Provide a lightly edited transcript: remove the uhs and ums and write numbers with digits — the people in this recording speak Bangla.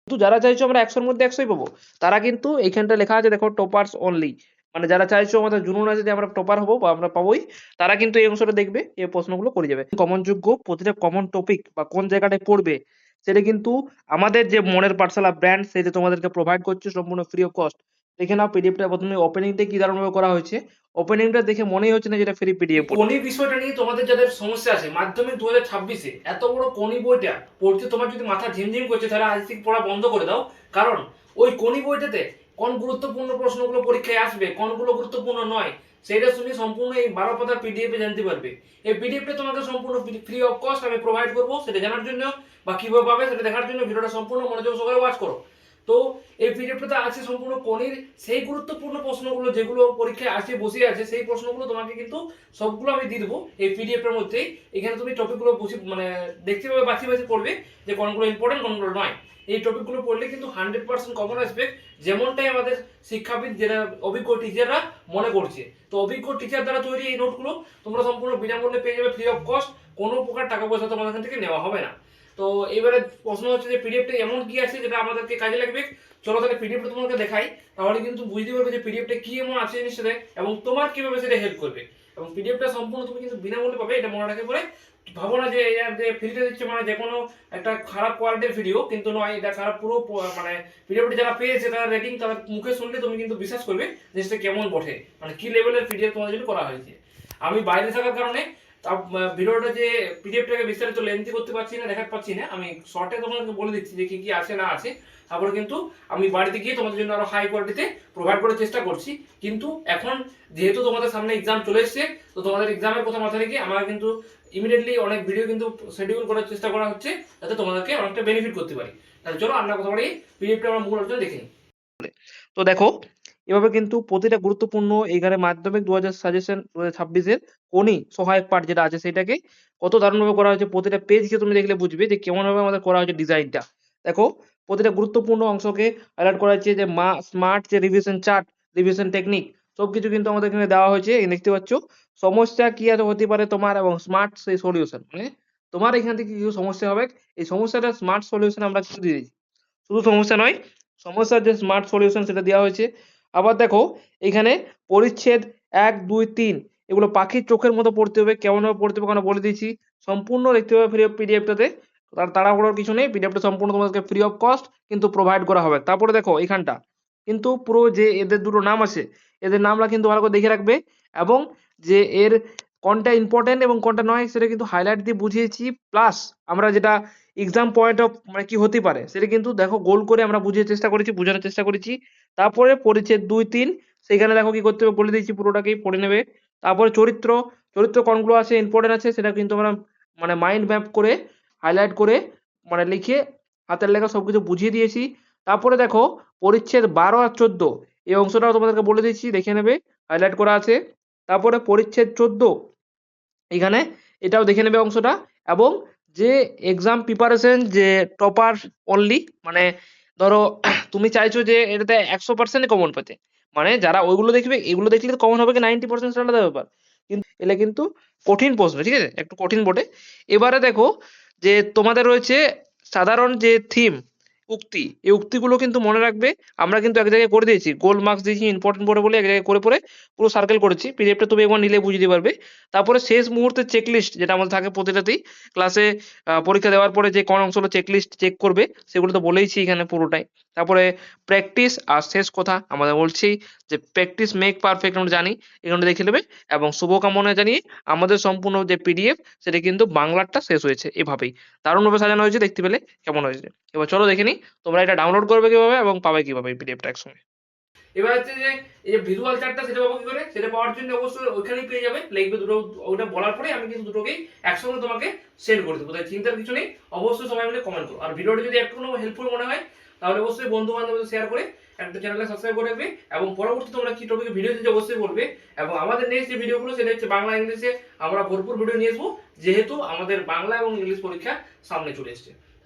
কিন্তু যারা চাইছো আমরা ১০০ এর মধ্যে ১০০ই পাবো, তারা কিন্তু এইখানটা লেখা আছে দেখো টপার্স অনলি। মানে যারা চাইছো আমাদের জুনুন আছে যে আমরা টপার হবো বা আমরা পাবোই, তারা কিন্তু এই অংশটা দেখবে, এই প্রশ্নগুলো করে যাবে। কমন যোগ্য প্রতিটা কমন টপিক বা কোন জায়গাটায় পড়বে, সেটা কিন্তু আমাদের যে মনের পাঠশালা ব্র্যান্ড সেটা তোমাদেরকে প্রোভাইড করছে সম্পূর্ণ ফ্রি অফ কস্ট। দেখে নাও পিডিএফটা প্রথমে ওপেনিংটা কি দারুণভাবে করা হয়েছে। ওপেনিংটা দেখে মনেই হচ্ছে না যেটা ফ্রি পিডিএফ। কোনি বিষয়টা নিয়ে তোমাদের যাদের সমস্যা আছে মাধ্যমিক 2026-এ এত বড় কোনি বইটা পড়তে তোমার যদি মাথা ঝিমঝিম করছে, তাহলে আজ থেকে পড়া বন্ধ করে দাও। কারণ ওই কোনি বইটাতে কোন গুরুত্বপূর্ণ প্রশ্নগুলো পরীক্ষায় আসবে, কোনগুলো গুরুত্বপূর্ণ নয়, সেটা তুমি সম্পূর্ণ এই 12 পাতার পিডিএফ এ জানতে পারবে। এই পিডিএফটা তোমাকে সম্পূর্ণ ফ্রি অফ কস্ট আমি প্রোভাইড করব। সেটা জানার জন্য বা কিভাবে পাবে সেটা দেখার জন্য ভিডিওটা সম্পূর্ণ মনোযোগ সহকারে ওয়াচ করো। তো এই পিডিএফটাতে আছে সম্পূর্ণ কোনির সেই গুরুত্বপূর্ণ প্রশ্নগুলো যেগুলো পরীক্ষায় আসে বসে আছে, সেই প্রশ্নগুলো তোমাকে কিন্তু সবগুলো আমি দিয়ে দেবো এই পিডিএফ এর মধ্যেই। এখানে তুমি টপিকগুলো মানে দেখতে পাবে, বাছি বাছি পড়বে যে কোনগুলো ইম্পর্টেন্ট কোনগুলো নয়। এই টপিকগুলো পড়লে কিন্তু 100% কমন আসবে, যেমনটাই আমাদের শিক্ষাবিদ যারা অভিজ্ঞ টিচাররা মনে করছে। তো অভিজ্ঞ টিচার দ্বারা তৈরি এই নোটগুলো তোমরা সম্পূর্ণ বিনামূল্যে পেয়ে যাবে, ফ্রি অফ কস্ট। কোনো প্রকার টাকা পয়সা তোমাদের এখান থেকে নেওয়া হবে না। তো এবারে প্রশ্ন হচ্ছে যে পিডিএফটা এমন কি আছে যেটা আমাদেরকে কাজে লাগবে। চলো তাহলে পিডিএফটা তোমাকে দেখাই, তাহলে কিন্তু বুঝতে পারবে যে পিডিএফটা কি এমন আছে জিনিসটাতে এবং তোমার কিভাবে সেটা হেল্প করবে। এবং পিডিএফটা সম্পূর্ণ তুমি কিন্তু বিনামূল্যে পাবে, এটা মনে রাখে পরে ভাবো না যে ফ্রিতে দিচ্ছে মানে যে কোনো একটা খারাপ কোয়ালিটির ভিডিও, কিন্তু নয়, এটা খারাপ পুরো মানে ভিডিওটা যারা পেয়েছে তারা রেটিং তাদের মুখে শুনলে তুমি কিন্তু বিশ্বাস করবে যে সেটা কেমন বটে, মানে কি লেভেলের পিডিএফ তোমাদের জন্য করা হয়েছে। আমি বাইরে থাকার কারণে ভিডিওটা যে পিডিএফটাকে বিস্তারিত লেন্থি করতে পারছি না, দেখাতে পাচ্ছি না। আমি শর্টে তোমাদেরকে বলে দিচ্ছি যে কি কি আছে না আছে। তারপরে কিন্তু আমি বাড়িতে গিয়ে তোমাদের জন্য আরো হাই কোয়ালিটিতে প্রোভাইড করার চেষ্টা করছি। কিন্তু এখন যেহেতু তোমাদের সামনে এক্সাম চলে এসেছে, তো তোমাদের এক্সামের কথা মাথায় রেখে আমার কিন্তু ইমিডিয়েটলি অনেক ভিডিও কিন্তু শিডিউল করার চেষ্টা করা হচ্ছে, যাতে তোমাদেরকে অনেকটা বেনিফিট করতে পারি। তাহলে চলো আমরা কথা বলি, পিডিএফটা আমরা মূল আলোচনা দেখে নিই। তো দেখো এভাবে কিন্তু প্রতিটা গুরুত্বপূর্ণ এখানে মাধ্যমিক 2000 সাজেশন 2026 এর কোনি সহায়ক পাঠ যেটা আছে সেটাকে কত দারুণভাবে করা হয়েছে। প্রতিটা পেজকে তুমি দেখলে বুঝবে যে কেমন ভাবে আমাদের করা হয়েছে ডিজাইনটা। দেখো প্রতিটা গুরুত্বপূর্ণ অংশকে হাইলাইট করা হয়েছে, যে স্মার্ট যে রিভিশন চার্ট, রিভিশন টেকনিক সবকিছু কিন্তু আমাদের এখানে দেওয়া হয়েছে। দেখতে পাচ্ছ সমস্যা কি আছে হতে পারে তোমার, এবং স্মার্ট সেই সলিউশন, মানে তোমার এখান থেকে কিছু সমস্যা হবে, এই সমস্যাটা স্মার্ট সলিউশন আমরা কিছু দিয়ে দিয়েছি। শুধু সমস্যা নয়, সমস্যার যে স্মার্ট সলিউশন সেটা দেওয়া হয়েছে। আবার দেখো এখানে পরিচ্ছেদ 1, 2, 3 এগুলো পাখির চোখের মতো পড়তে হবে। কেমন ভাবে পড়তে হবে বলে দিয়েছি, সম্পূর্ণ দেখতে হবে ফ্রি পিডিএফটাতে। তার তাড়াহুড়োর কিছু নেই, পিডিএফটা সম্পূর্ণ তোমাদেরকে ফ্রি অফ কস্ট কিন্তু প্রোভাইড করা হবে। তারপরে দেখো এখানটা কিন্তু পুরো যে এদের দুটো নাম আছে, এদের নামটা কিন্তু ভালো করে দেখে রাখবে, এবং যে এর কোনটা ইম্পর্টেন্ট এবং কোনটা নয় সেটা কিন্তু হাইলাইট দিয়ে বুঝিয়েছি। প্লাস আমরা যেটা এক্সাম পয়েন্ট অফ মানে কি হতে পারে সেটা কিন্তু দেখো গোল করে আমরা বুঝিয়ে চেষ্টা করেছি, বোঝানোর চেষ্টা করেছি। তারপরে পরিচ্ছেদ 2, 3 সেখানে দেখো কি করতে হবে বলে দিয়েছি, পুরোটাকেই পড়ে নেবে। তারপরে চরিত্র, চরিত্র কোনগুলো আছে ইম্পর্টেন্ট আছে সেটা কিন্তু আমরা মানে মাইন্ড ম্যাপ করে হাইলাইট করে মানে লিখে হাতের লেখা সবকিছু বুঝিয়ে দিয়েছি। তারপরে দেখো পরিচ্ছেদ 12 আর 14 এই অংশটাও তোমাদেরকে বলে দিচ্ছি, দেখে নেবে, হাইলাইট করা আছে। তারপরে পরিচ্ছেদ 14 এখানে এটাও দেখে নেবে অংশটা। এবং যে এক্সাম প্রিপারেশন যে টপার অনলি, মানে ধরো তুমি চাইছো যে এটাতে 100% কমন পেতে, মানে যারা ওইগুলো দেখবে এগুলো দেখলে তো কমন হবে কি 90% সেটা আলাদা ব্যাপার, কিন্তু এগুলো কিন্তু কঠিন প্রশ্ন, ঠিক আছে, একটু কঠিন বটে। এবারে দেখো যে তোমাদের রয়েছে সাধারণ যে থিম উক্তি, এই উক্তিগুলো কিন্তু মনে রাখবে। আমরা কিন্তু এক জায়গায় করে দিয়েছি, গোল মার্কস দিয়েছি ইম্পর্টেন্ট পড়ে বলে এক জায়গায় করে পরে পুরো সার্কেল করেছি। পিডিএফটা তুমি একবার নিলে বুঝে দিতে পারবে। তারপরে শেষ মুহূর্তে চেকলিস্ট যেটা আমাদের থাকে প্রতিটাতেই ক্লাসে, পরীক্ষা দেওয়ার পরে যে কোন অংশগুলো চেকলিস্ট চেক করবে সেগুলো তো বলেইছি এখানে পুরোটাই। তারপরে প্র্যাকটিস, আর শেষ কথা আমাদের বলছি যে প্র্যাকটিস মেক পারফেক্ট, আমরা জানি, এখানে দেখে নেবে। এবং শুভকামনা জানিয়ে আমাদের সম্পূর্ণ যে পিডিএফ সেটা কিন্তু বাংলাটা শেষ হয়েছে এভাবেই দারুণভাবে সাজানো হয়েছে। দেখতে পেলে কেমন হয়েছে, এবার চলো দেখে নিই তোমরা এটা ডাউনলোড করবে কিভাবে এবং পাবে কিভাবে এই পিডিএফটা একসঙ্গে। এবার হচ্ছে যে এই যে ভিজুয়াল চার্টটা সেটা পাবো কি করে, সেটা পাওয়ার জন্য অবশ্যই ওইখানেই পেয়ে যাবে, লিখবে দুটো, ওটা বলার পরে আমি কিন্তু দুটোকেই একসঙ্গে তোমাকে সেন্ড করে দেবো। তাই চিন্তার কিছু নেই, অবশ্যই সবাই মিলে কমেন্ট করো। আর ভিডিওটা যদি একটু হেল্পফুল মনে হয় তাহলে অবশ্যই বন্ধু বান্ধবদের শেয়ার করে একটা চ্যানেলটা সাবস্ক্রাইব করে রাখবে। এবং পরবর্তী তোমরা কি টপিকে ভিডিও দিতে অবশ্যই বলবে। এবং আমাদের নেক্সট যে ভিডিওগুলো সেটা হচ্ছে বাংলা ইংলিশে আমরা ভরপুর ভিডিও নিয়ে আসবো, যেহেতু আমাদের বাংলা এবং ইংলিশ পরীক্ষা সামনে চলে এসছে।